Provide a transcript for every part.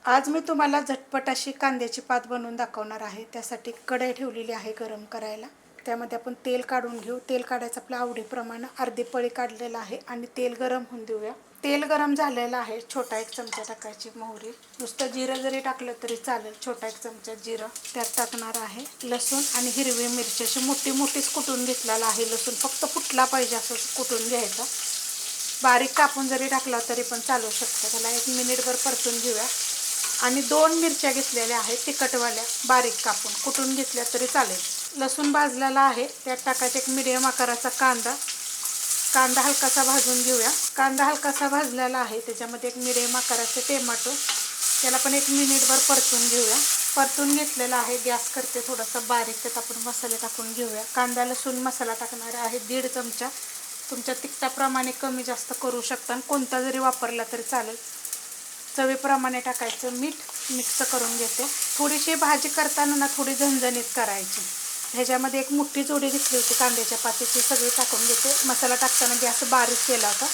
आज मी तुम्हाला झटपट अशी कांद्याची पात बनवून दाखवणार आहे। त्यासाठी कढई ठेवलेली आहे गरम करायला। त्यामध्ये आपण तेल काढून घेऊ। तेल काढायचं आपल्या आवडीप्रमाणे, अर्धी पळी काढलेला आहे आणि तेल गरम होऊन देऊया। तेल गरम झालेलं आहे। छोटा एक चमचा टाकायची मोहरी, नुसतं जिरं जरी टाकलं तरी चालेल। छोटा एक चमचा जिरं त्यात टाकणार आहे। लसूण आणि हिरवी मिरची अशी मोठी मोठीच कुटून घेतलेला आहे। लसूण फक्त फुटला पाहिजे असं कुटून घ्यायचं। बारीक कापून जरी टाकला तरी पण चालू शकतं। त्याला 1 मिनिटभर परतून घेऊया। आणि 2 मिरच्या घेतलेल्या आहेत तिखटवाल्या, बारीक कापून कुटून घेतल्या तरी चालेल। लसूण भाजलेला आहे, त्यात टाकायचा एक मीडियम आकाराचा कांदा। कांदा हलकासा भाजून घेऊया। कांदा हलकासा भाजलेला आहे, त्याच्यामध्ये एक मीडियम आकाराचे टोमॅटो, त्याला पण 1 मिनिटभर परतून घेऊया। परतून घेतलेला आहे। गॅस करते थोडासा बारीक, त्यात आपण मसाले टाकून घेऊया। कांदा लसूण मसाला टाकणार आहे 1.5 चमचा। तुमच्या तिखटाप्रमाणे कमी जास्त करू शकता आणि कोणता जरी वापरला तरी चालेल। चवीप्रमाणे टाकायचं मीठ, मिक्स करून घेते। थोडीशी भाजी करताना ना थोडी झणझणीत करायची। ह्याच्यामध्ये एक मोठी जोडी घेतली होती कांद्याच्या पातीची, सगळी टाकून घेते। मसाला टाकताना गॅस बारीक केला होता।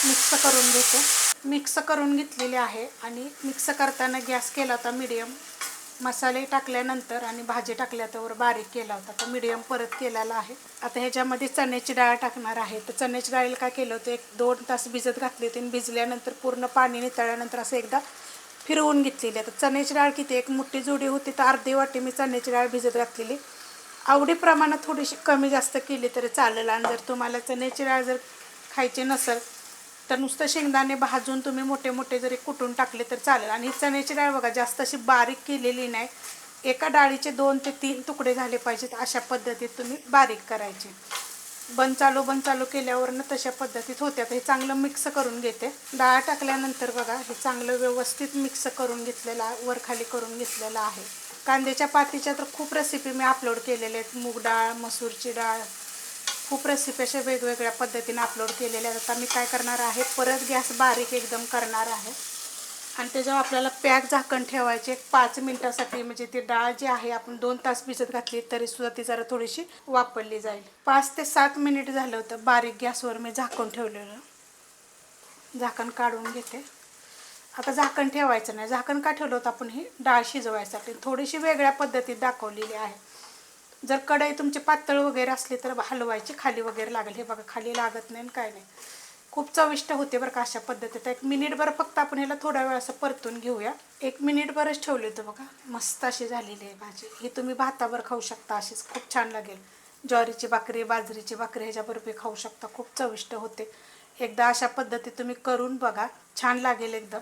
मिक्स करून घेते। मिक्स करून घेतलेले आहे आणि मिक्स करताना गॅस केला होता मीडियम। मसाले टाकल्यानंतर आणि भाजी टाकल्यावर बारीक केला होता, तर मीडियम परत केलेला आहे। आता ह्याच्यामध्ये चण्याची डाळ टाकणार आहे। तर चण्याची डाळीला काय केलं होतं, 1-2 तास भिजत घातली होती आणि भिजल्यानंतर पूर्ण पाणी नितळल्यानंतर असं एकदा फिरवून घेतलेली आहे। तर चण्याची डाळ किती, एक मोठी जोडी होती तर अर्धी वाटी मी चण्याची डाळ भिजत घातलेली। आवडीप्रमाणे थोडीशी कमी जास्त केली तरी चालेल। आणि जर तुम्हाला चण्याची डाळ जर खायची नसेल तर नुसतं शेंगदाणे भाजून तुम्ही मोठे मोठे जरी कुटून टाकले तर चालेल। आणि ही चण्याची डाळ बघा जास्त अशी बारीक केलेली नाही, एका डाळीचे 2 ते 3 तुकडे झाले पाहिजेत अशा पद्धतीत तुम्ही बारीक करायचे। बंद चालू केल्यावरनं तशा पद्धतीत होत्या। हे चांगलं मिक्स करून घेते। डाळ टाकल्यानंतर बघा हे चांगलं व्यवस्थित मिक्स करून घेतलेलं, वर खाली करून घेतलेलं आहे। कांद्याच्या पातीच्या तर खूप रेसिपी मी अपलोड केलेल्या आहेत। मूग डाळ, मसूरची डाळ, खूप रेसिपी अशा वेगवेगळ्या पद्धतीने अपलोड केलेल्या आहेत। आता मी काय करणार आहे, परत गॅस बारीक एकदम करणार आहे आणि त्याच्यावर आपल्याला पॅक झाकण ठेवायचे 5 मिनिटासाठी। म्हणजे ती डाळ जी आहे आपण 2 तास भिजत घातली तरी सुद्धा ती जरा थोडीशी वापरली जाईल। 5 ते 7 मिनिट झालं होतं, बारीक गॅसवर मी झाकून ठेवलेलं। झाकण काढून घेते। आता झाकण ठेवायचं नाही। झाकण का ठेवलं होतं आपण, ही डाळ शिजवायसाठी थोडीशी वेगळ्या पद्धतीत दाखवलेली आहे। जर कढई तुमची पातळ वगैरे असली तर हलवायची, खाली वगैरे लागेल। हे बघा खाली लागत नाही काय नाही, खूप चविष्ट होते बरं का अशा पद्धतीत। 1 मिनिटभर फक्त आपण ह्याला थोडा वेळ असं परतून घेऊया। 1 मिनिटभरच ठेवले होते बघा, मस्त अशी झालेली आहे भाजी। ही तुम्ही भातावर खाऊ शकता, अशीच खूप छान लागेल। ज्वारीची भाकरी, बाजरीची भाकरी ह्याच्याबरोबर खाऊ शकता, खूप चविष्ट होते। एकदा अशा पद्धतीत तुम्ही करून बघा, छान लागेल एकदम।